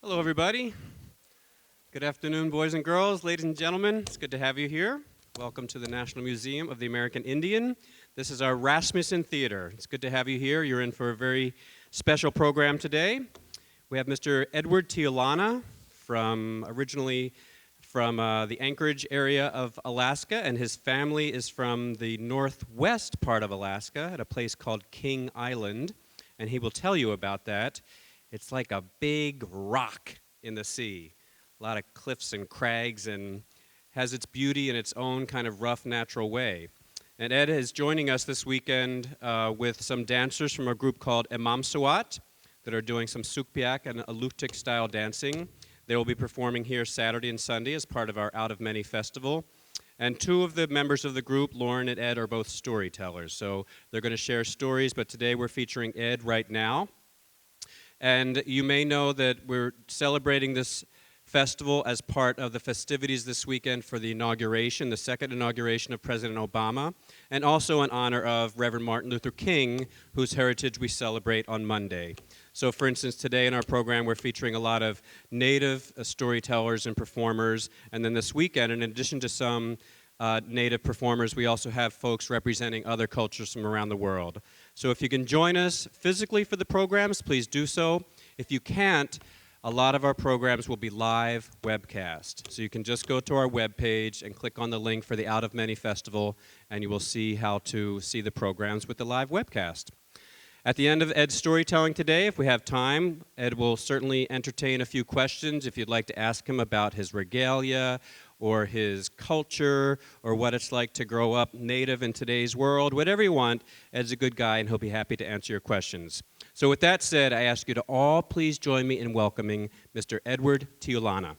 Hello, everybody. Good afternoon, boys and girls, ladies and gentlemen. It's good to have you here. Welcome to the National Museum of the American Indian. This is our Rasmussen Theater. It's good to have you here. You're in for a very special program today. We have Mr. Ed Tiulana originally from the Anchorage area of Alaska, and his family is from the northwest part of Alaska at a place called King Island, and he will tell you about that. It's like a big rock in the sea. A lot of cliffs and crags, and has its beauty in its own kind of rough, natural way. And Ed is joining us this weekend with some dancers from a group called Emamsuat that are doing some Sugpiaq and Inupiaq style dancing. They will be performing here Saturday and Sunday as part of our Out of Many festival. And two of the members of the group, Lauren and Ed, are both storytellers. So they're going to share stories, but today we're featuring Ed right now. And you may know that we're celebrating this festival as part of the festivities this weekend for the inauguration, the second inauguration of President Obama, and also in honor of Reverend Martin Luther King, whose heritage we celebrate on Monday. So for instance, today in our program, we're featuring a lot of Native storytellers and performers, and then this weekend, in addition to some Native performers, we also have folks representing other cultures from around the world. So if you can join us physically for the programs, please do so. If you can't, a lot of our programs will be live webcast. So you can just go to our webpage and click on the link for the Out of Many Festival, and you will see how to see the programs with the live webcast. At the end of Ed's storytelling today, if we have time, Ed will certainly entertain a few questions if you'd like to ask him about his regalia or his culture or what it's like to grow up Native in today's world. Whatever you want, Ed's a good guy and he'll be happy to answer your questions. So with that said, I ask you to all please join me in welcoming Mr. Edward Tiulana.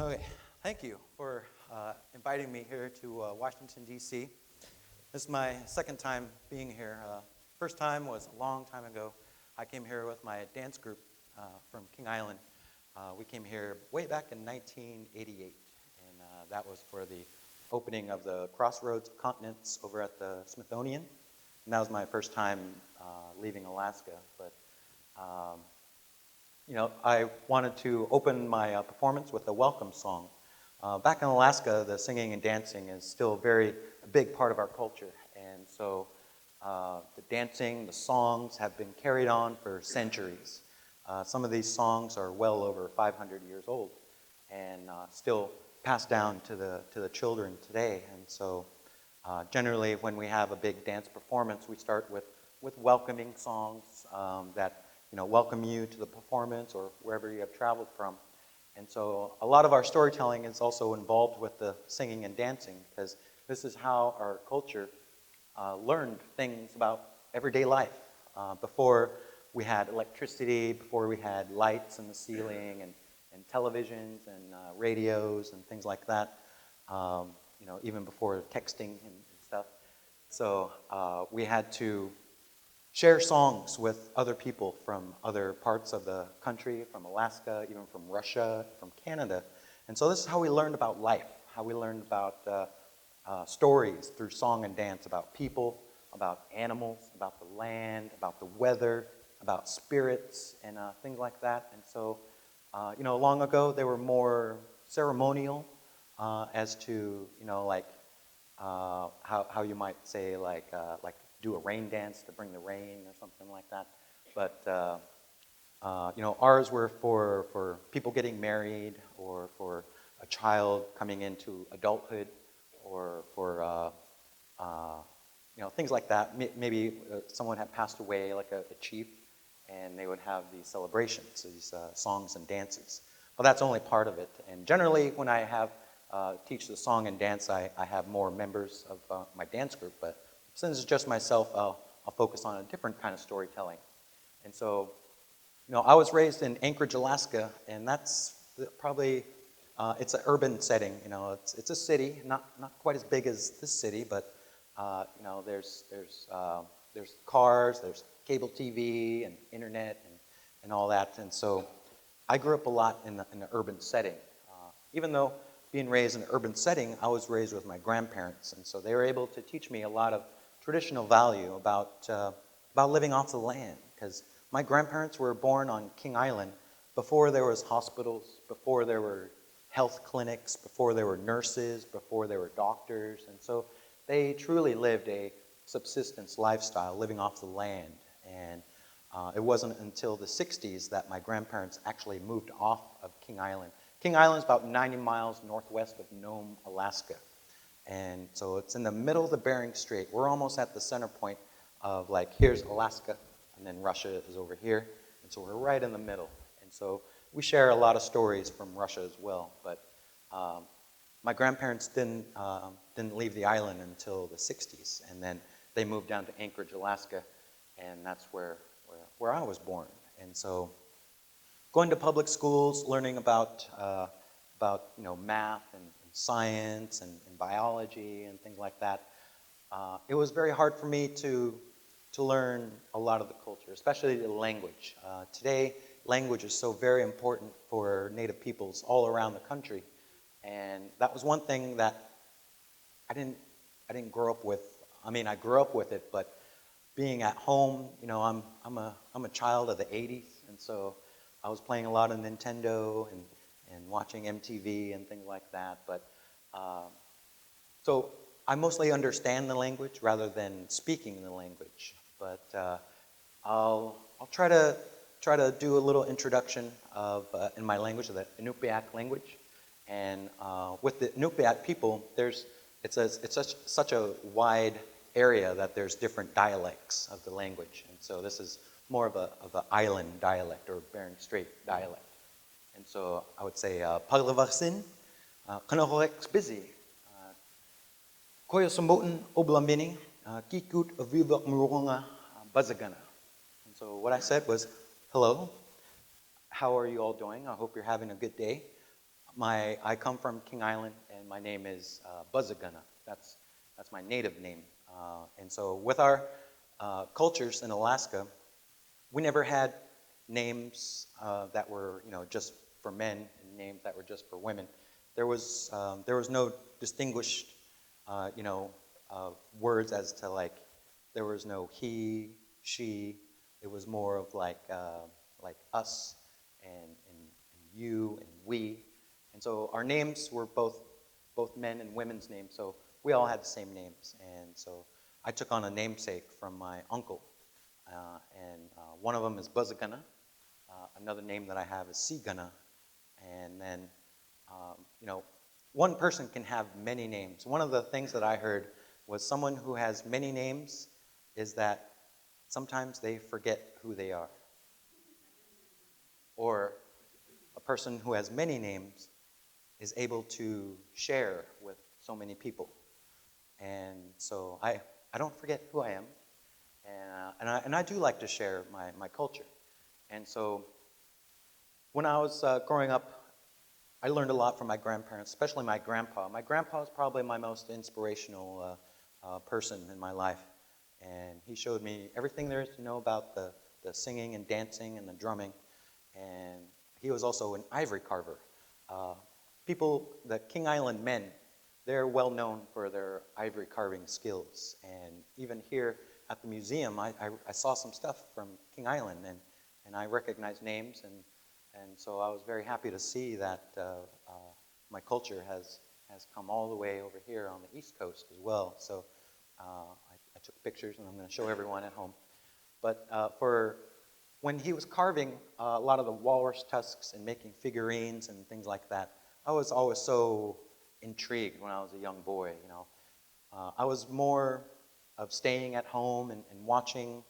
Okay, thank you for inviting me here to Washington, D.C. This is my second time being here. First time was a long time ago. I came here with my dance group from King Island. We came here way back in 1988, and that was for the opening of the Crossroads of Continents over at the Smithsonian. And that was my first time leaving Alaska, but I wanted to open my performance with a welcome song. Back in Alaska, the singing and dancing is still a big part of our culture. And so the dancing, the songs have been carried on for centuries. Some of these songs are well over 500 years old and still passed down to the children today. And so generally when we have a big dance performance, we start with welcoming songs that welcome you to the performance or wherever you have traveled from. And so a lot of our storytelling is also involved with the singing and dancing because this is how our culture learned things about everyday life. Before we had electricity, before we had lights in the ceiling and televisions and radios and things like that, even before texting and stuff. So we had to share songs with other people from other parts of the country, from Alaska, even from Russia, from Canada. And so this is how we learned about life, how we learned about stories through song and dance, about people, about animals, about the land, about the weather, about spirits, and things like that. And so, long ago, they were more ceremonial as to, how you might say, like do a rain dance to bring the rain or something like that. But, ours were for people getting married, or for a child coming into adulthood, or for things like that. Maybe someone had passed away, like a chief, and they would have these celebrations, these songs and dances. Well, that's only part of it. And generally, when I have teach the song and dance, I have more members of my dance group. But since it's just myself, I'll focus on a different kind of storytelling. And so, I was raised in Anchorage, Alaska, and that's probably it's an urban setting. It's a city, not quite as big as this city, but there's cars, there's cable TV and internet and all that. And so I grew up a lot in the urban setting. Even though being raised in an urban setting, I was raised with my grandparents, and so they were able to teach me a lot of traditional value about living off the land. Because my grandparents were born on King Island before there was hospitals, before there were health clinics, before there were nurses, before there were doctors, and so they truly lived a subsistence lifestyle, living off the land. And it wasn't until the 60s that my grandparents actually moved off of King Island. King Island is about 90 miles northwest of Nome, Alaska. And so it's in the middle of the Bering Strait. We're almost at the center point of, like, here's Alaska, and then Russia is over here. And so we're right in the middle. And so we share a lot of stories from Russia as well. But my grandparents didn't leave the island until the 60s. And then they moved down to Anchorage, Alaska, and that's where I was born. And so going to public schools, learning about math and science and biology and things like that, it was very hard for me to learn a lot of the culture, especially the language. Today, language is so very important for Native peoples all around the country, and that was one thing that I didn't grow up with. I mean, I grew up with it, but being at home, I'm a child of the 80s, and so I was playing a lot of Nintendo and watching MTV and things like that. But so I mostly understand the language rather than speaking the language. But I'll try to do a little introduction of in my language, the Inupiaq language. And with the Inupiaq people, it's such a wide area that there's different dialects of the language. And so this is more of an island dialect or Bering Strait dialect. And so I would say, Paglavasin, Kanahorex busy, Koya Sambotan Oblamini, Kikut Avivak Murunga Bazagana. And so what I said was, hello, how are you all doing? I hope you're having a good day. I come from King Island, and my name is Bazagana. That's my native name. And so with our cultures in Alaska, we never had names that were, just for men and names that were just for women. There was no distinguished, words as to, like, there was no he, she. It was more of like us and you and we. And so our names were both men and women's names. So we all had the same names. And so I took on a namesake from my uncle. And one of them is Buzzagana. Another name that I have is Sigana. And then, one person can have many names. One of the things that I heard was someone who has many names is that sometimes they forget who they are. Or a person who has many names is able to share with so many people. And so I don't forget who I am. And I do like to share my culture. And so when I was growing up, I learned a lot from my grandparents, especially my grandpa. My grandpa is probably my most inspirational person in my life. And he showed me everything there is to know about the singing and dancing and the drumming. And he was also an ivory carver. The King Island men, they're well known for their ivory carving skills. And even here at the museum, I saw some stuff from King Island, and I recognized names, and so I was very happy to see that my culture has come all the way over here on the East Coast as well. So I took pictures, and I'm going to show everyone at home. But for when he was carving a lot of the walrus tusks and making figurines and things like that, I was always so intrigued when I was a young boy. I was more of staying at home and watching,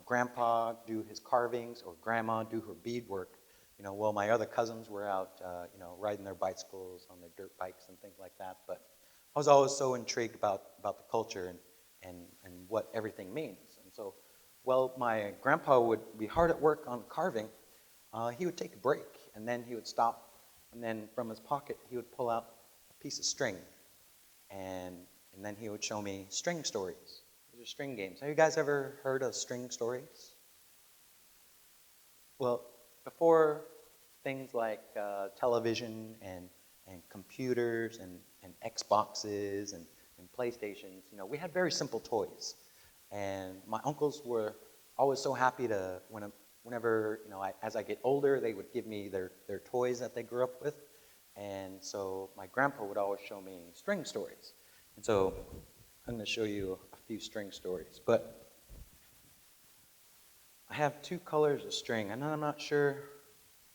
Grandpa do his carvings or Grandma do her beadwork. While my other cousins were out, riding their bicycles on their dirt bikes and things like that. But I was always so intrigued about the culture and what everything means. And so, while my grandpa would be hard at work on carving, he would take a break, and then he would stop, and then from his pocket, he would pull out a piece of string, and then he would show me string stories. These are string games. Have you guys ever heard of string stories? Well, before things like television and computers and Xboxes and PlayStations, we had very simple toys. And my uncles were always so happy to, whenever, as I get older, they would give me their toys that they grew up with. And so my grandpa would always show me string stories. And so I'm going to show you a few string stories. But I have two colors of string, and I'm not sure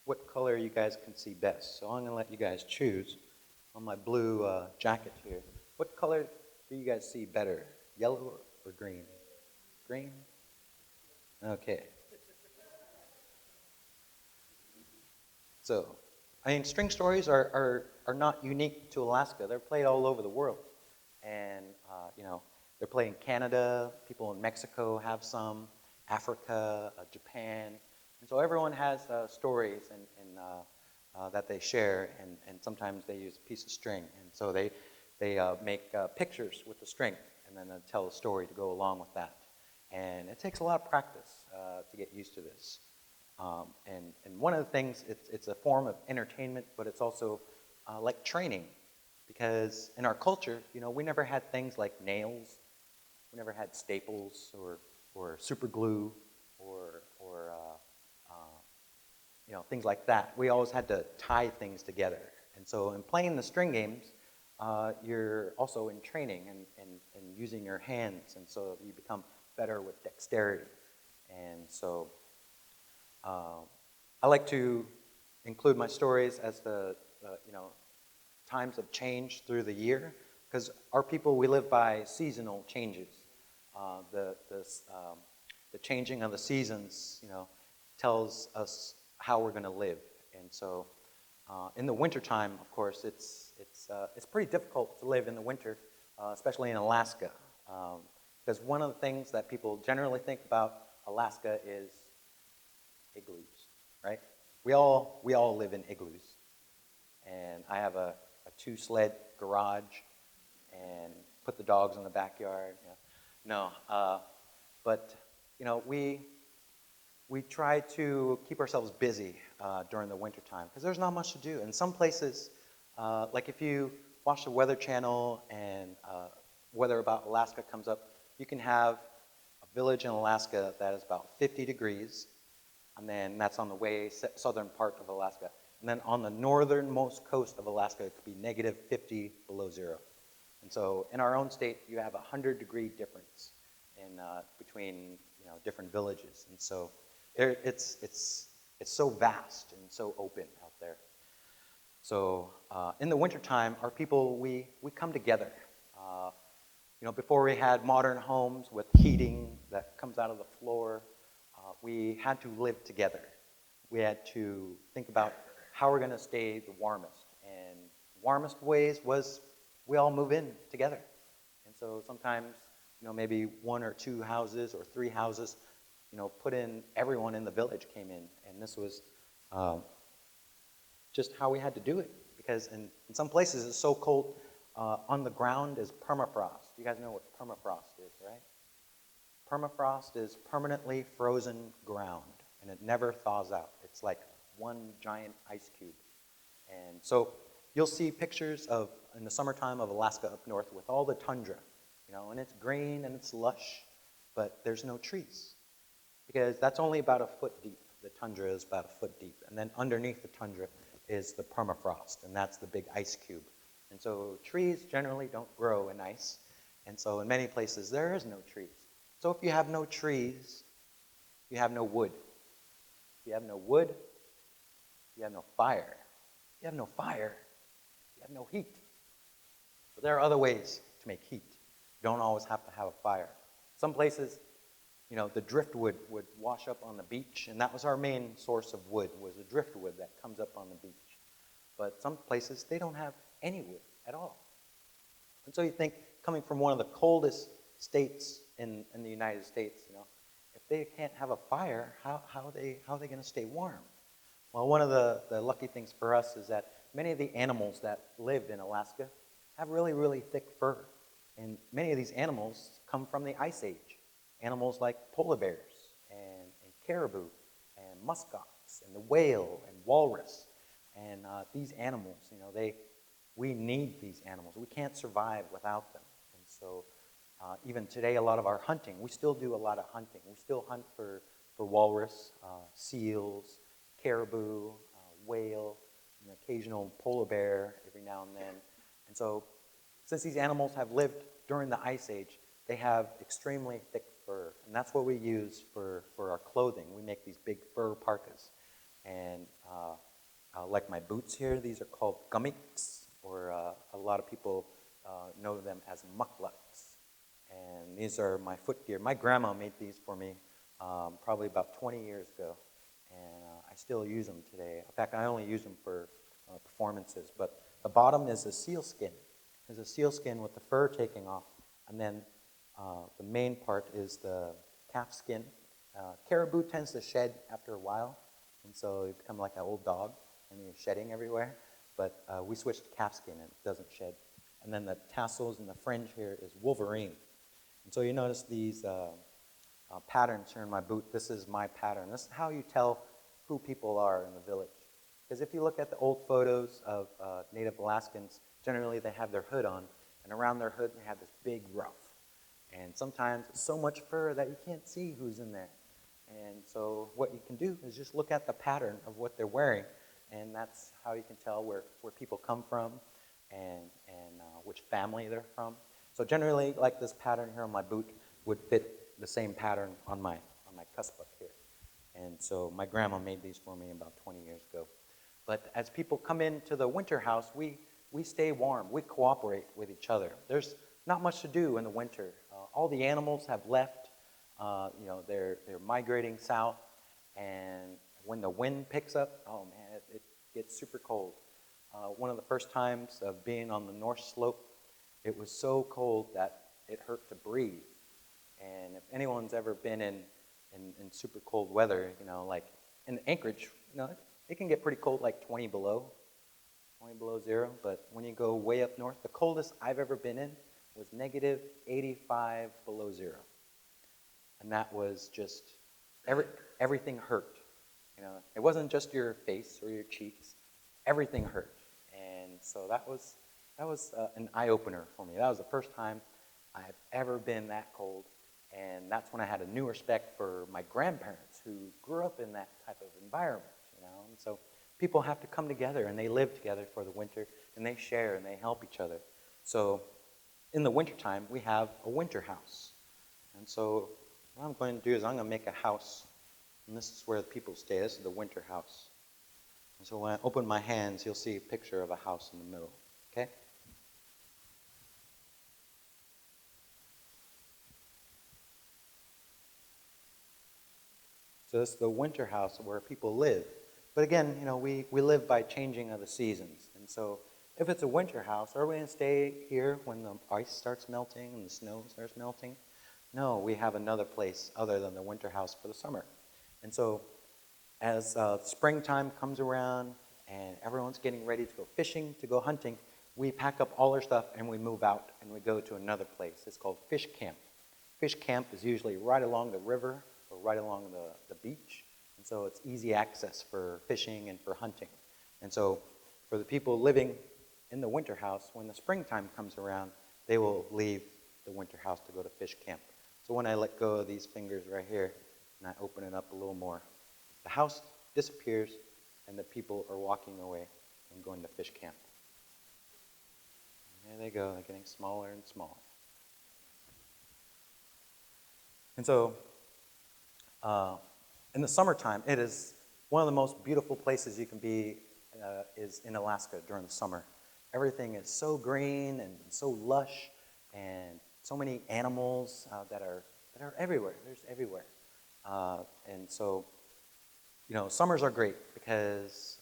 what color you guys can see best. So I'm going to let you guys choose on my blue jacket here. What color do you guys see better, yellow or green? Green? Okay. So, string stories are not unique to Alaska. They're played all over the world. And, they're played in Canada. People in Mexico have some. Africa, Japan. And so everyone has stories that they share, and sometimes they use a piece of string. And so they make pictures with the string, and then they tell a story to go along with that. And it takes a lot of practice to get used to this. And one of the things, it's a form of entertainment, but it's also like training. Because in our culture, we never had things like nails. We never had staples or super glue or things like that. We always had to tie things together. And so in playing the string games, you're also in training and using your hands, and so you become better with dexterity. And so I like to include my stories as the times of change through the year, because our people, we live by seasonal changes. The changing of the seasons, tells us how we're going to live. And so in the wintertime, of course, it's pretty difficult to live in the winter, especially in Alaska. Because one of the things that people generally think about Alaska is igloos, right? We all live in igloos. And I have a two-sled garage and put the dogs in the backyard. But we try to keep ourselves busy during the wintertime because there's not much to do. In some places, like if you watch the Weather Channel and Weather About Alaska comes up, you can have a village in Alaska that is about 50 degrees, and then that's on the way southern part of Alaska. And then on the northernmost coast of Alaska, it could be negative 50 below zero. And so in our own state, you have a 100-degree difference in between different villages. And so it's so vast and so open out there. So in the wintertime, our people, we come together. Before we had modern homes with heating that comes out of the floor, we had to live together. We had to think about how we're going to stay the warmest. And warmest ways was we all move in together. And so sometimes, maybe one or two houses or three houses, put in, everyone in the village came in. And this was just how we had to do it. Because in some places it's so cold, on the ground is permafrost. You guys know what permafrost is, right? Permafrost is permanently frozen ground, and it never thaws out. It's like one giant ice cube. And so you'll see pictures in the summertime of Alaska up north with all the tundra, and it's green and it's lush, but there's no trees because that's only about a foot deep. The tundra is about a foot deep. And then underneath the tundra is the permafrost, and that's the big ice cube. And so trees generally don't grow in ice. And so in many places there is no trees. So if you have no trees, you have no wood. If you have no wood, you have no fire. If you have no fire, you have no heat. But there are other ways to make heat. You don't always have to have a fire. Some places, the driftwood would wash up on the beach, and that was our main source of wood, was the driftwood that comes up on the beach. But some places, they don't have any wood at all. And so you think, coming from one of the coldest states in the United States, if they can't have a fire, how are they going to stay warm? Well, one of the lucky things for us is that many of the animals that live in Alaska have really, really thick fur. And many of these animals come from the Ice Age. Animals like polar bears and caribou and muskox and the whale and walrus. And these animals, we need these animals. We can't survive without them. And so even today, a lot of our hunting, we still do a lot of hunting. We still hunt for walrus, seals, caribou, whale, an occasional polar bear every now and then. And so since these animals have lived during the Ice Age, they have extremely thick fur. And that's what we use for our clothing. We make these big fur parkas. And like my boots here, these are called gumiks, or a lot of people know them as muklaks. And these are my foot gear. My grandma made these for me probably about 20 years ago. And I still use them today. In fact, I only use them for performances. But the bottom is a seal skin. There's a seal skin with the fur taking off. And then the main part is the calf skin. Caribou tends to shed after a while. And so you become like an old dog, and you're shedding everywhere. But we switched to calf skin, and it doesn't shed. And then the tassels and the fringe here is wolverine. And so you notice these patterns here in my boot. This is my pattern. This is how you tell who people are in the village. Because if you look at the old photos of Native Alaskans, generally they have their hood on, and around their hood they have this big ruff. And sometimes it's so much fur that you can't see who's in there. And so what you can do is just look at the pattern of what they're wearing, and that's how you can tell where people come from and which family they're from. So generally, like this pattern here on my boot would fit the same pattern on my Tlingit here. And so my grandma made these for me about 20 years ago. But as people come into the winter house, we stay warm. We cooperate with each other. There's not much to do in the winter. All the animals have left. They're migrating south. And when the wind picks up, oh man, it gets super cold. One of the first times of being on the North Slope, it was so cold that it hurt to breathe. And if anyone's ever been in super cold weather, like in Anchorage, it can get pretty cold, like 20 below zero. But when you go way up north, the coldest I've ever been in was negative 85 below zero. And that was just, everything hurt. It wasn't just your face or your cheeks. Everything hurt. And so that was an eye-opener for me. That was the first time I've ever been that cold. And that's when I had a new respect for my grandparents who grew up in that type of environment, And so people have to come together, and they live together for the winter, and they share, and they help each other. So in the wintertime, we have a winter house. And so what I'm going to do is I'm going to make a house. And this is where the people stay. This is the winter house. And so when I open my hands, you'll see a picture of a house in the middle. Okay? So this is the winter house where people live. But again, we live by changing of the seasons. And so if it's a winter house, are we going to stay here when the ice starts melting and the snow starts melting? No, we have another place other than the winter house for the summer. And so as springtime comes around and everyone's getting ready to go fishing, to go hunting, we pack up all our stuff and we move out and we go to another place. It's called fish camp. Fish camp is usually right along the river or right along the beach. And so it's easy access for fishing and for hunting. And so for the people living in the winter house, when the springtime comes around, they will leave the winter house to go to fish camp. So when I let go of these fingers right here and I open it up a little more, the house disappears and the people are walking away and going to fish camp. And there they go, they're getting smaller and smaller. And so in the summertime, it is One of the most beautiful places you can be is in Alaska during the summer. Everything is so green and so lush, and so many animals that are everywhere. There's everywhere. And so, summers are great because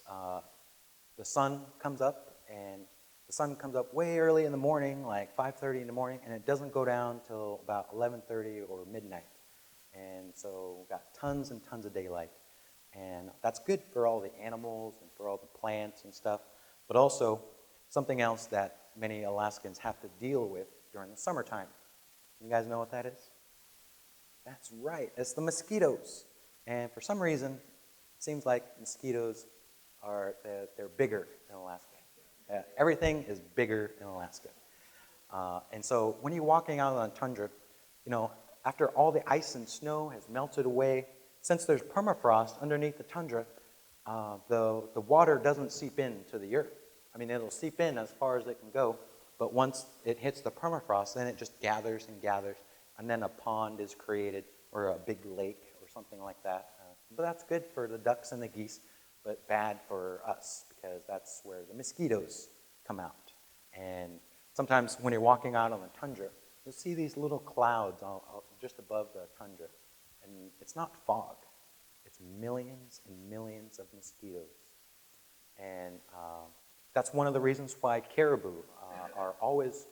the sun comes up, and the sun comes up way early in the morning, like 5:30 in the morning, and it doesn't go down till about 11:30 or midnight. And so we've got tons and tons of daylight. And that's good for all the animals and for all the plants and stuff, but also something else that many Alaskans have to deal with during the summertime. You guys know what that is? That's right, it's the mosquitoes. And for some reason, it seems like mosquitoes they're bigger in Alaska. Everything is bigger in Alaska. And so when you're walking out on the tundra, after all the ice and snow has melted away, since there's permafrost underneath the tundra, the water doesn't seep into the earth. I mean, it'll seep in as far as it can go, but once it hits the permafrost, then it just gathers and gathers, and then a pond is created, or a big lake, or something like that. But that's good for the ducks and the geese, but bad for us, because that's where the mosquitoes come out. And sometimes when you're walking out on the tundra, you'll see these little clouds just above the tundra. And it's not fog. It's millions and millions of mosquitoes. And that's one of the reasons why caribou are always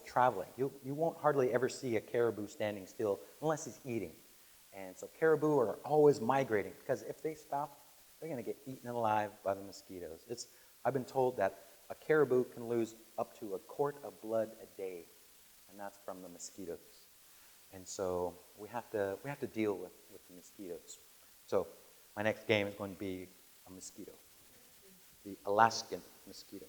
traveling. You won't hardly ever see a caribou standing still unless he's eating. And so caribou are always migrating, because if they stop, they're going to get eaten alive by the mosquitoes. I've been told that a caribou can lose up to a quart of blood a day, and that's from the mosquitoes. And so we have to deal with the mosquitoes. So my next game is going to be a mosquito, the Alaskan mosquito.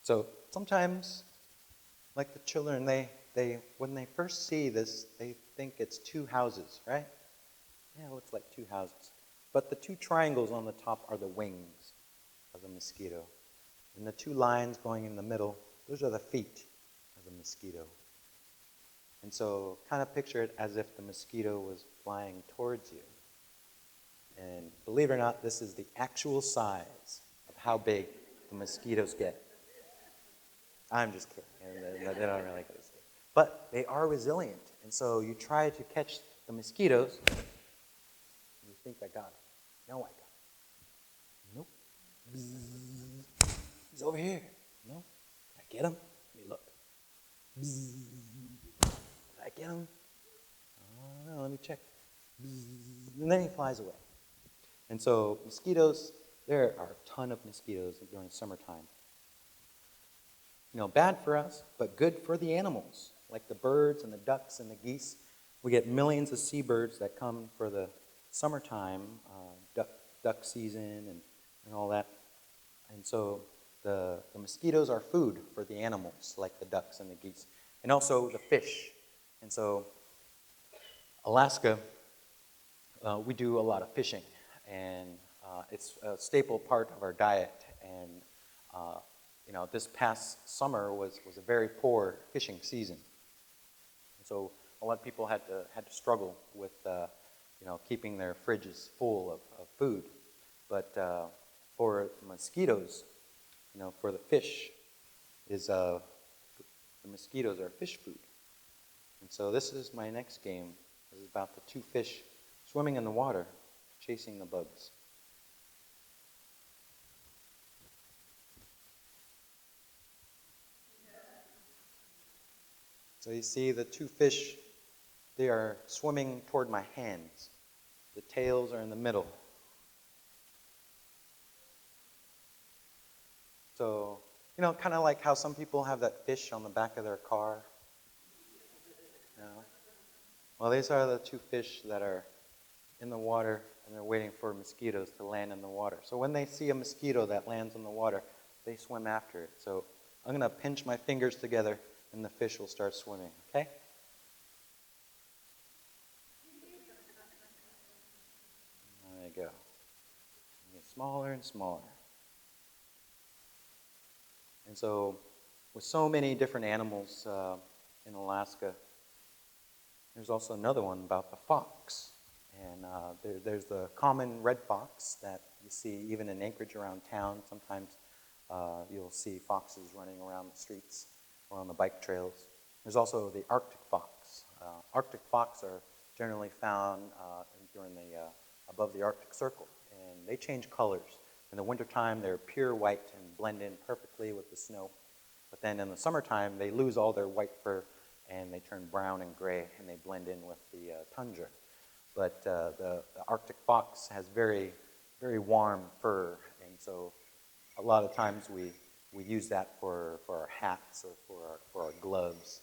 So sometimes, like the children, they when they first see this, they think it's two houses, right? Yeah, it looks like two houses. But the two triangles on the top are the wings of the mosquito. And the two lines going in the middle, those are the feet of the mosquito. And so kind of picture it as if the mosquito was flying towards you. And believe it or not, this is the actual size of how big the mosquitoes get. I'm just kidding. They don't really get as big. But they are resilient. And so you try to catch the mosquitoes. You think I got it. No, I got it. Nope. Bzzz. He's over here. No. Did I get him? Let me look. Bzzz. Did I get him? Oh, no, let me check. Bzzz. And then he flies away. And so mosquitoes, there are a ton of mosquitoes during summertime. Bad for us, but good for the animals, like the birds and the ducks and the geese. We get millions of seabirds that come for the summertime, duck season and all that. And so the mosquitoes are food for the animals, like the ducks and the geese, and also the fish. And so Alaska, we do a lot of fishing, and it's a staple part of our diet. And this past summer was a very poor fishing season. And so a lot of people had to struggle with keeping their fridges full of food. But for mosquitoes, for the fish, the mosquitoes are fish food. And so this is my next game. This is about the two fish swimming in the water, chasing the bugs. So you see the two fish, they are swimming toward my hands. The tails are in the middle. So, kind of like how some people have that fish on the back of their car. Well, these are the two fish that are in the water, and they're waiting for mosquitoes to land in the water. So when they see a mosquito that lands in the water, they swim after it. So I'm going to pinch my fingers together, and the fish will start swimming, okay? There you go. Get smaller and smaller. And so with so many different animals in Alaska, there's also another one about the fox. And there's the common red fox that you see even in Anchorage around town. Sometimes you'll see foxes running around the streets or on the bike trails. There's also the Arctic fox. Arctic fox are generally found during above the Arctic Circle, and they change colors. In the wintertime, they're pure white and blend in perfectly with the snow. But then in the summertime, they lose all their white fur, and they turn brown and gray, and they blend in with the tundra. But the Arctic fox has very, very warm fur, and so a lot of times we use that for our hats or for our gloves.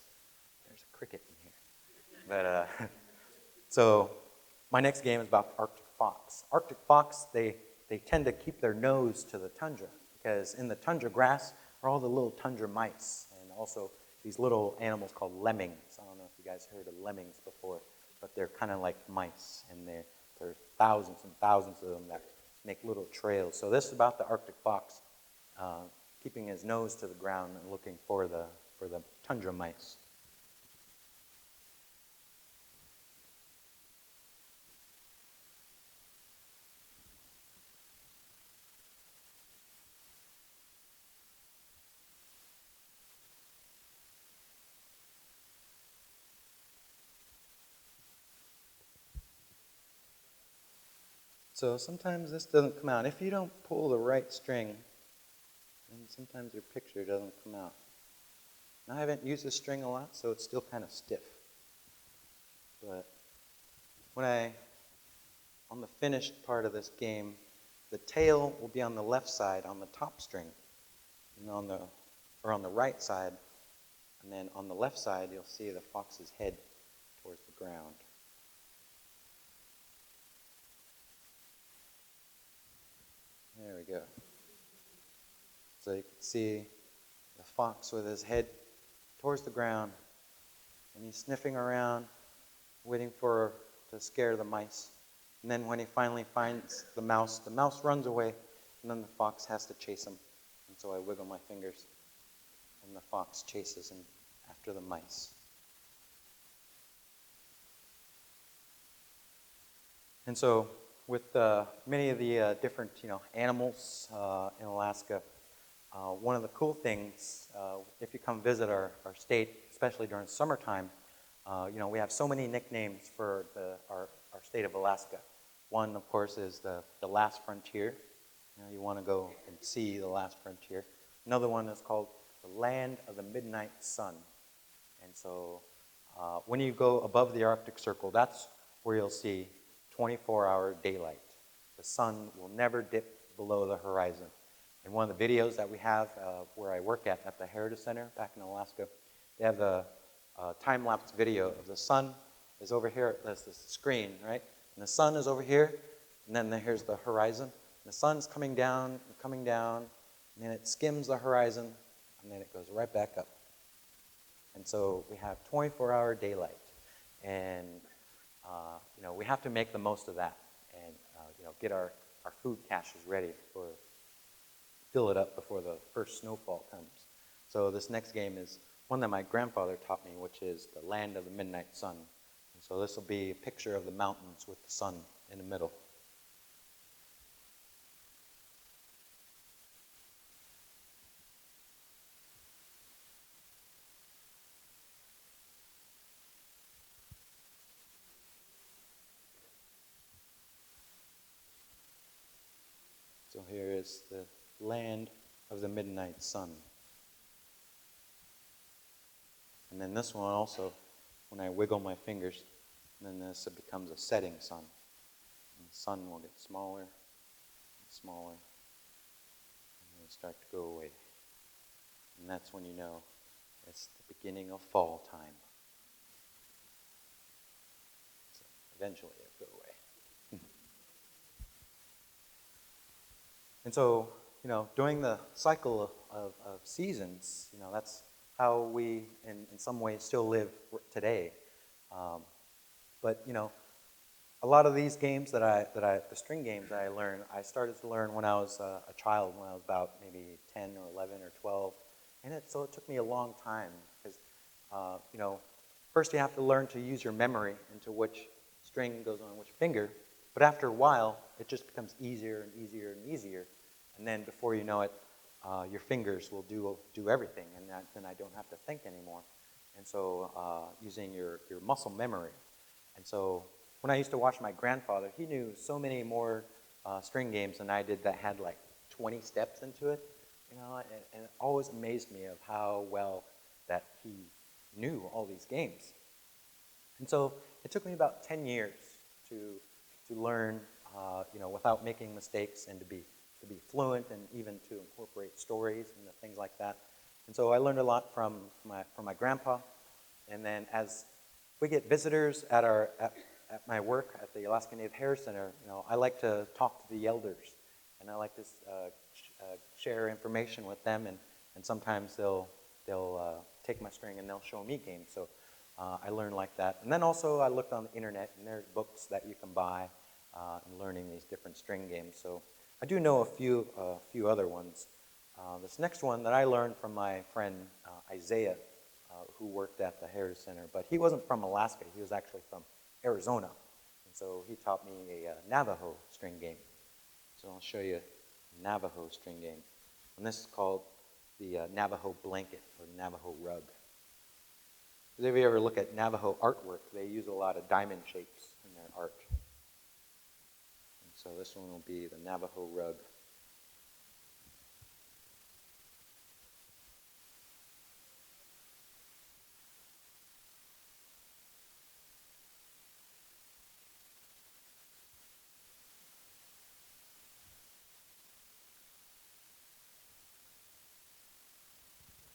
There's a cricket in here. But so my next game is about Arctic fox. Arctic fox, they tend to keep their nose to the tundra because in the tundra grass are all the little tundra mice and also these little animals called lemmings. I don't know if you guys heard of lemmings before, but they're kind of like mice, and there are thousands and thousands of them that make little trails. So this is about the Arctic fox keeping his nose to the ground and looking for the tundra mice. So sometimes this doesn't come out. If you don't pull the right string, then sometimes your picture doesn't come out. Now, I haven't used this string a lot, so it's still kind of stiff. But on the finished part of this game, the tail will be on the left side on the top string, and on the right side, and then on the left side, you'll see the fox's head towards the ground. There we go. So you can see the fox with his head towards the ground, and he's sniffing around, waiting to scare the mice. And then when he finally finds the mouse runs away, and then the fox has to chase him. And so I wiggle my fingers, and the fox chases him after the mice. And so with many of the different animals in Alaska, one of the cool things, if you come visit our state, especially during summertime, we have so many nicknames for our state of Alaska. One, of course, is the last frontier. You want to go and see the last frontier. Another one is called the land of the midnight sun. And so when you go above the Arctic Circle, that's where you'll see 24-hour daylight. The sun will never dip below the horizon. In one of the videos that we have where I work at the Heritage Center back in Alaska, they have the time-lapse video of the sun is over here. That's the screen, right? And the sun is over here, and then here's the horizon. And the sun's coming down, and then it skims the horizon, and then it goes right back up. And so we have 24-hour daylight. And we have to make the most of that and get our food caches ready fill it up before the first snowfall comes. So this next game is one that my grandfather taught me, which is the land of the midnight sun. And so this will be a picture of the mountains with the sun in the middle. So here is the land of the midnight sun. And then this one also, when I wiggle my fingers, then this becomes a setting sun. And the sun will get smaller and smaller, and it'll start to go away. And that's when you know it's the beginning of fall time. So eventually it'll go away. And so, during the cycle of seasons, that's how we, in some ways, still live today. But, a lot of these games the string games that I learned, I started to learn when I was a child, when I was about maybe 10 or 11 or 12. So it took me a long time because, first you have to learn to use your memory into which string goes on which finger. But after a while, it just becomes easier and easier and easier. And then before you know it, your fingers will do everything, and then I don't have to think anymore. And so using your muscle memory. And so when I used to watch my grandfather, he knew so many more string games than I did that had like 20 steps into it. And it always amazed me of how well that he knew all these games. And so it took me about 10 years to learn, without making mistakes, and to be fluent, and even to incorporate stories and things like that. And so I learned a lot from my grandpa. And then as we get visitors at my work at the Alaskan Native Heritage Center, I like to talk to the elders, and I like to share information with them, and sometimes they'll take my string and they'll show me games. So I learned like that. And then also I looked on the internet, and there's books that you can buy in learning these different string games. So I do know a few other ones. This next one that I learned from my friend Isaiah, who worked at the Heritage Center, but he wasn't from Alaska. He was actually from Arizona. And so he taught me a Navajo string game. So I'll show you a Navajo string game. And this is called the Navajo blanket, or Navajo rug. If you ever look at Navajo artwork, they use a lot of diamond shapes in their art. And so this one will be the Navajo rug.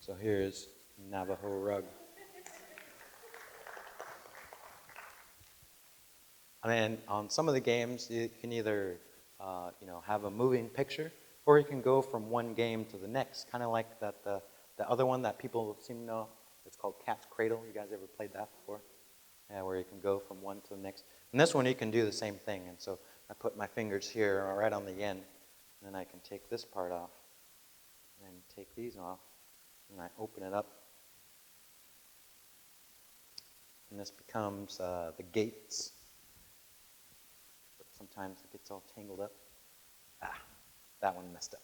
So here's Navajo rug. And then on some of the games, you can either have a moving picture, or you can go from one game to the next, kind of like the other one that people seem to know. It's called Cat's Cradle. You guys ever played that before? Yeah, where you can go from one to the next. And this one, you can do the same thing. And so I put my fingers here right on the end, and then I can take this part off, and take these off, and I open it up. And this becomes the gates. But sometimes it gets all tangled up. That one messed up.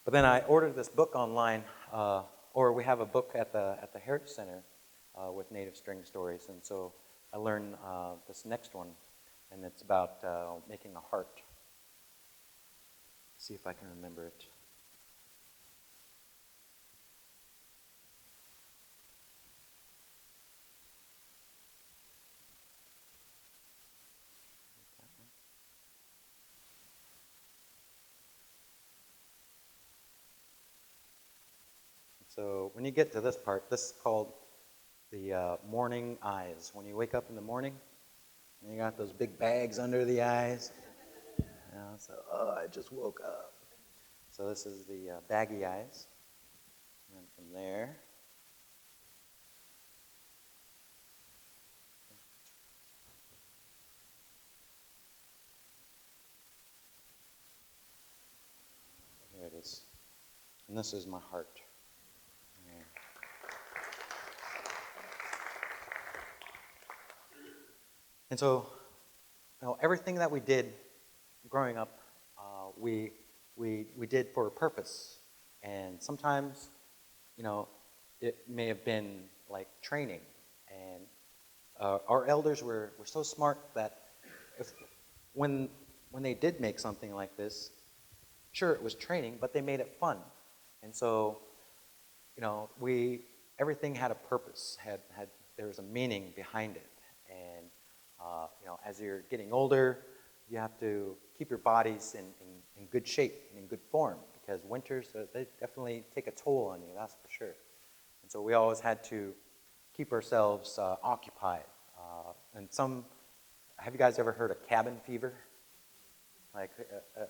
But then I ordered this book online, or we have a book at the Heritage Center with native string stories. And so I learned this next one, and it's about making a heart. Let's see if I can remember it. So when you get to this part, this is called the morning eyes. When you wake up in the morning, and you got those big bags under the eyes. So, I just woke up. So this is the baggy eyes. And then from there, here it is. And this is my heart. And so, everything that we did growing up, we did for a purpose. And sometimes, it may have been like training. And our elders were so smart that when they did make something like this, sure, it was training, but they made it fun. And so, everything had a purpose. There was a meaning behind it. And as you're getting older, you have to keep your bodies in good shape and in good form, because winters, they definitely take a toll on you, that's for sure. And so we always had to keep ourselves occupied. Have you guys ever heard of cabin fever? Like,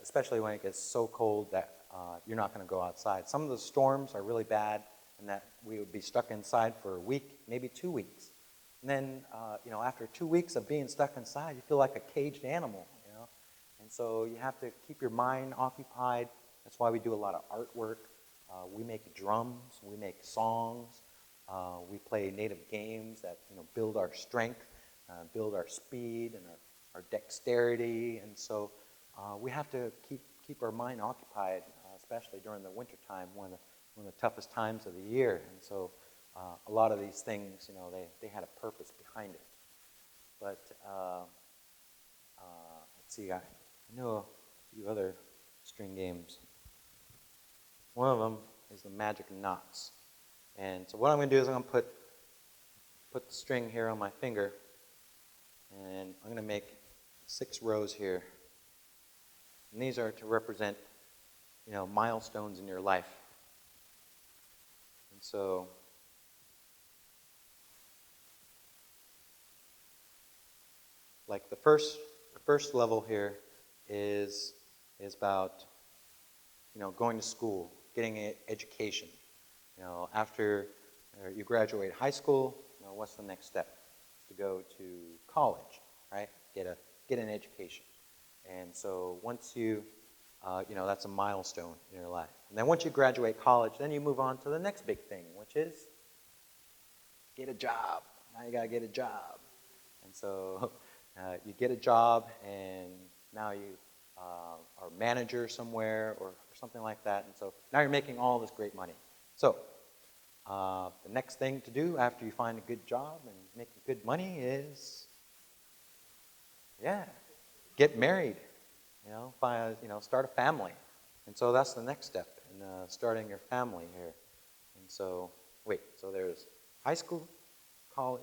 especially when it gets so cold that you're not going to go outside. Some of the storms are really bad, and that we would be stuck inside for a week, maybe 2 weeks. And then, after 2 weeks of being stuck inside, you feel like a caged animal, And so you have to keep your mind occupied. That's why we do a lot of artwork. We make drums, we make songs, we play native games that build our strength, build our speed and our dexterity, and so we have to keep our mind occupied, especially during the winter time, one of the toughest times of the year. And so a lot of these things, they had a purpose behind it. But let's see, I know a few other string games. One of them is the magic knots. And so what I'm going to do is I'm going to put the string here on my finger, and I'm going to make 6 rows here. And these are to represent, milestones in your life. And so like the first level here is about going to school, getting an education. After you graduate high school, what's the next step? To go to college, right? Get an education. And so once you that's a milestone in your life. And then once you graduate college, then you move on to the next big thing, which is get a job. Now you gotta get a job. And so you get a job, and now you are a manager somewhere or something like that. And so now you're making all this great money. So the next thing to do after you find a good job and make good money is, get married. Start a family. And so that's the next step in starting your family here. And so, so there's high school, college,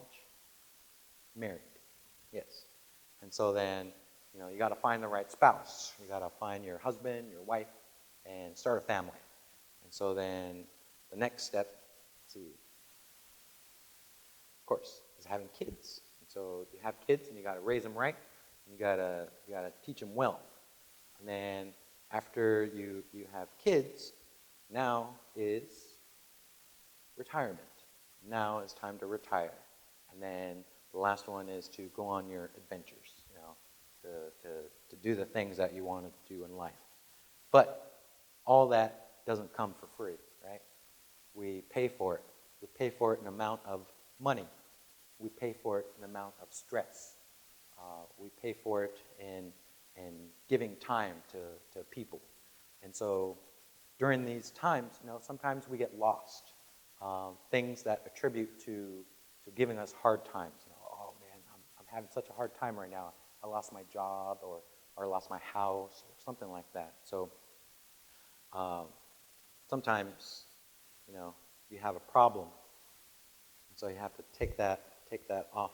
married. Yes. And so then, you got to find the right spouse. You got to find your husband, your wife, and start a family. And so then the next step, let's see, of course, is having kids. And so you have kids, and you got to raise them right. And you got to teach them well. And then after you have kids, now is retirement. Now is time to retire. And then the last one is to go on your adventures, to do the things that you want to do in life. But all that doesn't come for free, right? We pay for it. We pay for it in amount of money. We pay for it in amount of stress. We pay for it in giving time to people. And so during these times, sometimes we get lost. Things that attribute to giving us hard times. Oh man, I'm having such a hard time right now. I lost my job, or I lost my house, or something like that. So sometimes, you have a problem, and so you have to take that off,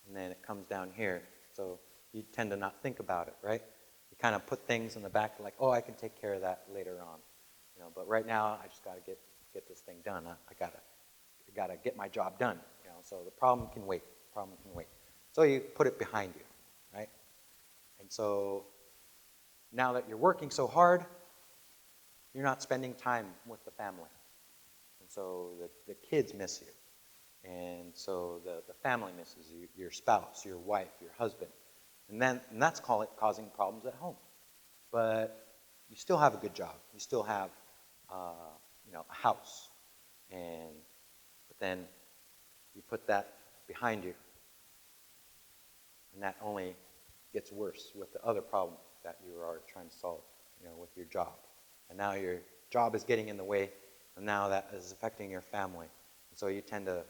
and then it comes down here. So you tend to not think about it, right? You kind of put things in the back, like, oh, I can take care of that later on, But right now, I just got to get this thing done. I gotta get my job done, So the problem can wait. So you put it behind you, right? And so now that you're working so hard, you're not spending time with the family. And so the kids miss you. And so the family misses you, your spouse, your wife, your husband. And that's causing problems at home. But you still have a good job. You still have a house. But then you put that behind you. And that only gets worse with the other problem that you are trying to solve, with your job. And now your job is getting in the way, and now that is affecting your family. And so you tend to,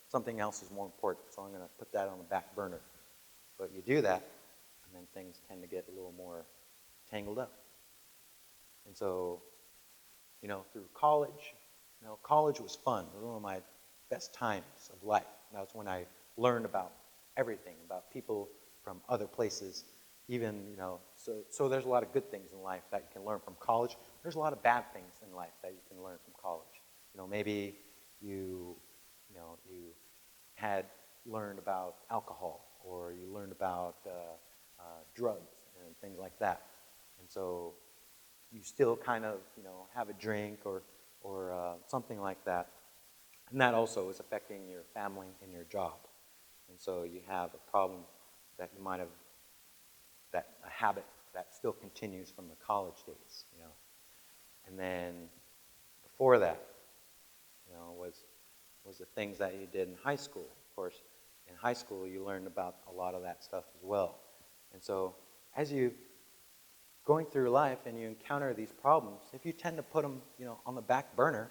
something else is more important, so I'm going to put that on the back burner. But you do that, and then things tend to get a little more tangled up. And so, through college, college was fun. It was one of my best times of life. That was when I learned about everything, about people from other places. Even, so there's a lot of good things in life that you can learn from college. There's a lot of bad things in life that you can learn from college. Maybe you had learned about alcohol, or you learned about drugs and things like that. And so you still kind of, have a drink or something like that. And that also is affecting your family and your job. And so you have a problem that you might have, a habit that still continues from the college days, And then before that, was the things that you did in high school. Of course, in high school, you learned about a lot of that stuff as well. And so as you going through life and you encounter these problems, if you tend to put them, on the back burner,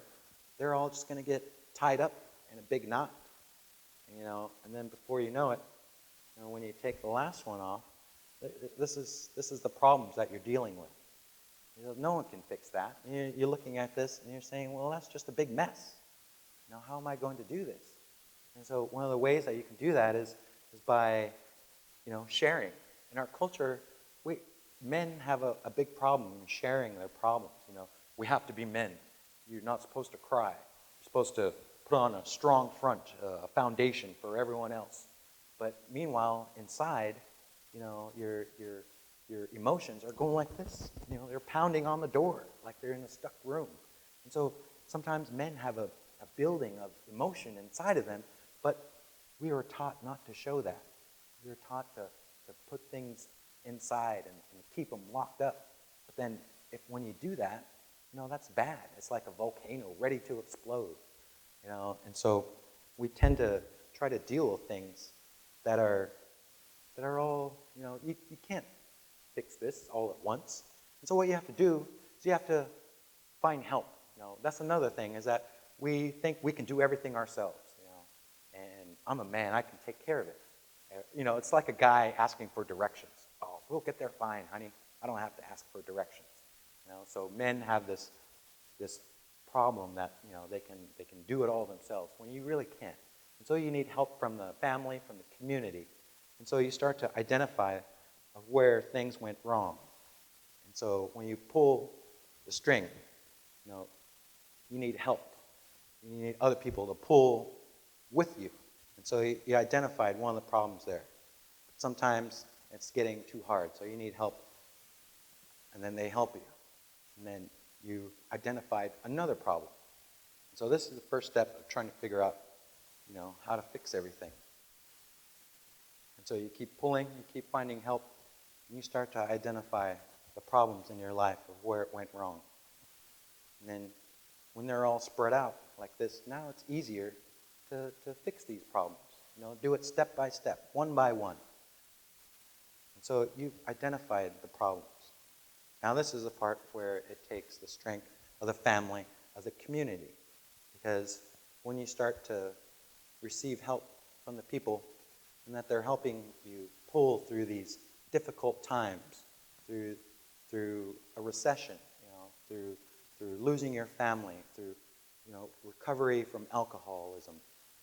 they're all just going to get tied up in a big knot. And then before you know it, when you take the last one off, this is the problems that you're dealing with. No one can fix that. You're looking at this and you're saying, well, that's just a big mess. How am I going to do this? And so one of the ways that you can do that is by, sharing. In our culture, men have a big problem in sharing their problems. We have to be men. You're not supposed to cry. You're supposed to put on a strong front, a foundation for everyone else. But meanwhile, inside, your emotions are going like this. They're pounding on the door like they're in a stuck room. And so sometimes men have a building of emotion inside of them, but we were taught not to show that. We were taught to put things inside and keep them locked up. But then when you do that, that's bad. It's like a volcano ready to explode. And so we tend to try to deal with things that are all, you can't fix this all at once. And so what you have to do is you have to find help. That's another thing, is that we think we can do everything ourselves. And I'm a man, I can take care of it. It's like a guy asking for directions. Oh, we'll get there fine, honey. I don't have to ask for directions. So men have this problem that they can do it all themselves when you really can't. And so you need help from the family, from the community. And so you start to identify where things went wrong. And so when you pull the string, you need help. You need other people to pull with you. And so you identified one of the problems there. But sometimes it's getting too hard, so you need help. And then they help you. And then you identified another problem. So this is the first step of trying to figure out, how to fix everything. And so you keep pulling, you keep finding help, and you start to identify the problems in your life of where it went wrong. And then when they're all spread out like this, now it's easier to fix these problems. Do it step by step, one by one. And so you've identified the problems. Now this is the part where it takes the strength of the family, of the community. Because when you start to receive help from the people, and that they're helping you pull through these difficult times, through a recession, through losing your family, through recovery from alcoholism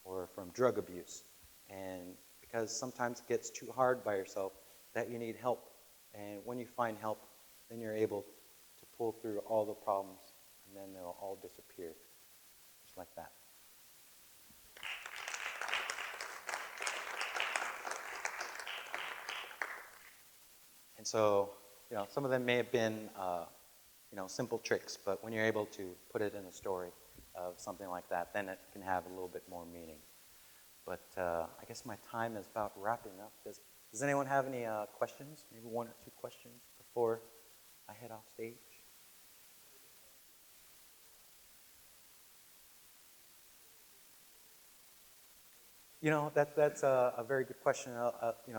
or from drug abuse. And because sometimes it gets too hard by yourself, that you need help. And when you find help, then you're able to pull through all the problems, and then they'll all disappear, just like that. And so, some of them may have been, simple tricks, but when you're able to put it in a story of something like that, then it can have a little bit more meaning. But I guess my time is about wrapping up. Does anyone have any questions? Maybe one or two questions before I head off stage? That's a very good question.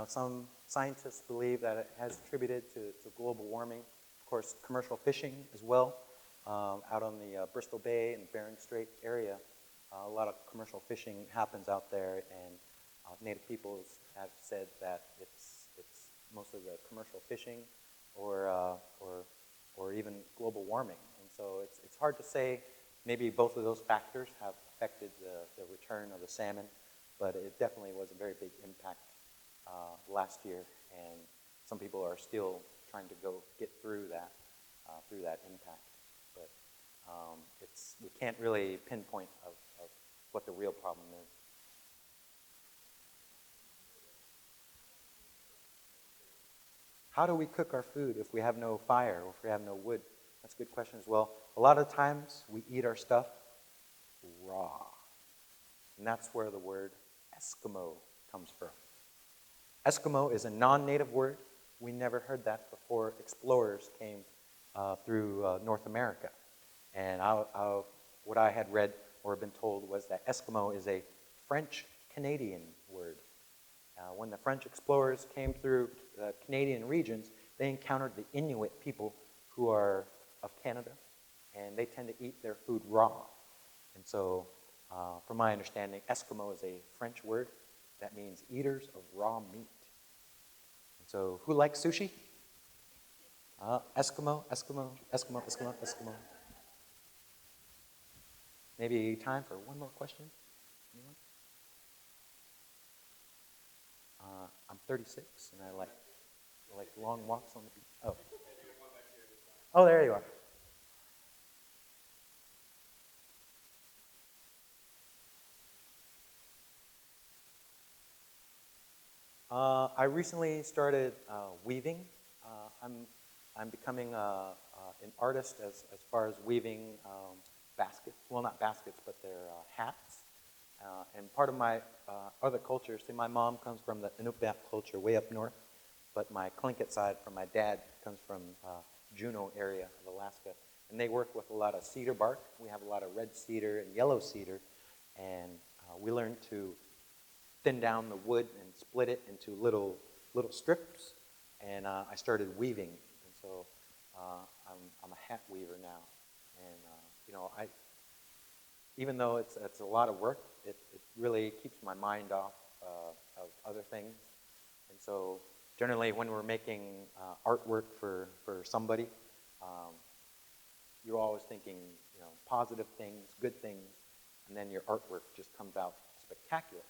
Some scientists believe that it has attributed to global warming. Of course, commercial fishing as well. Out on the Bristol Bay and Bering Strait area, a lot of commercial fishing happens out there, and Native peoples have said that it's mostly the commercial fishing or even global warming. And so it's hard to say. Maybe both of those factors have affected the return of the salmon, but it definitely was a very big impact last year, and some people are still trying to get through that impact. But we can't really pinpoint of what the real problem is. How do we cook our food if we have no fire or if we have no wood? That's a good question as well. A lot of times we eat our stuff raw. And that's where the word Eskimo comes from. Eskimo is a non-native word. We never heard that before explorers came through North America. And what I had read or been told was that Eskimo is a French-Canadian word. When the French explorers came through the Canadian regions, they encountered the Inuit people who are of Canada, and they tend to eat their food raw. And so, from my understanding, Eskimo is a French word that means eaters of raw meat. And so, who likes sushi? Eskimo, Eskimo, Eskimo, Eskimo, Eskimo. Maybe time for one more question? Anyone? I'm 36, and I like long walks on the beach. Oh. Oh, there you are. I recently started weaving. I'm becoming an artist as far as weaving baskets. Well, not baskets, but they're hats. And part of my other culture, see, my mom comes from the Inupiaq culture way up north, but my Tlingit side from my dad comes from Juneau area of Alaska. And they work with a lot of cedar bark. We have a lot of red cedar and yellow cedar. And we learned to thin down the wood and split it into little strips. And I started weaving. And so I'm a hat weaver now. And, you know, even though it's a lot of work, it really keeps my mind off of other things. And so generally when we're making artwork for somebody, you're always thinking, you know, positive things, good things, and then your artwork just comes out spectacular.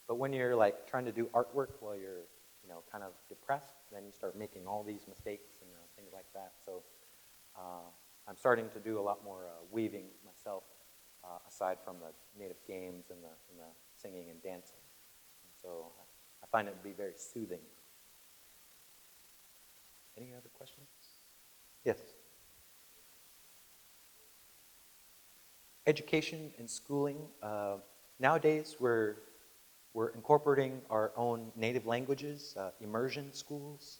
But when you're like trying to do artwork while you're, you know, kind of depressed, then you start making all these mistakes and things like that. So I'm starting to do a lot more weaving myself, aside from the native games and the singing and dancing. And so I find it to be very soothing. Any other questions? Yes. Education and schooling. Nowadays, we're incorporating our own native languages, immersion schools,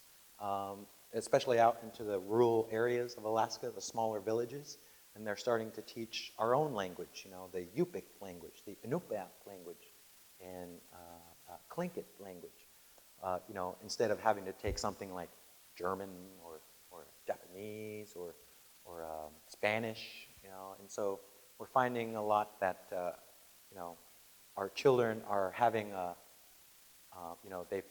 especially out into the rural areas of Alaska, the smaller villages. And they're starting to teach our own language, you know, the Yupik language, the Inupiaq language, and Tlingit language. You know, instead of having to take something like German or Japanese or Spanish, you know. And so we're finding a lot that, you know, our children are having you know, they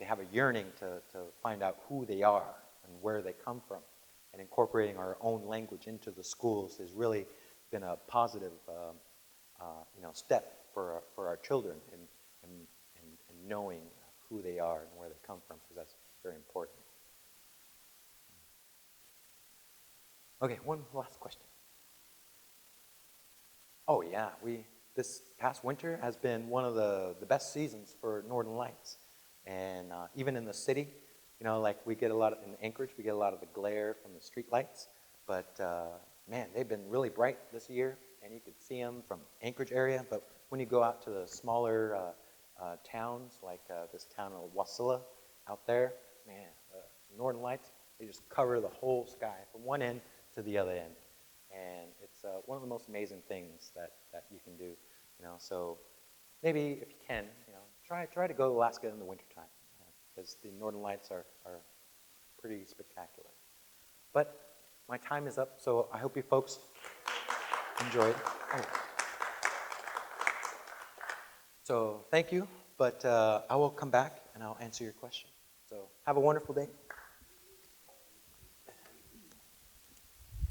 have a yearning to find out who they are and where they come from. And incorporating our own language into the schools has really been a positive, you know, step for our children in knowing who they are and where they come from, because that's very important. Okay, one last question. Oh yeah, this past winter has been one of the best seasons for Northern Lights, and even in the city. You know, like we get a lot in Anchorage, we get a lot of the glare from the street lights, but man, they've been really bright this year, and you could see them from Anchorage area. But when you go out to the smaller towns, like this town of Wasilla out there, man, the Northern Lights, they just cover the whole sky from one end to the other end, and it's one of the most amazing things that you can do. You know, so maybe if you can, you know, try to go to Alaska in the wintertime. Because the Northern Lights are pretty spectacular. But my time is up, so I hope you folks enjoyed. Oh. So thank you, but I will come back and I'll answer your question. So have a wonderful day.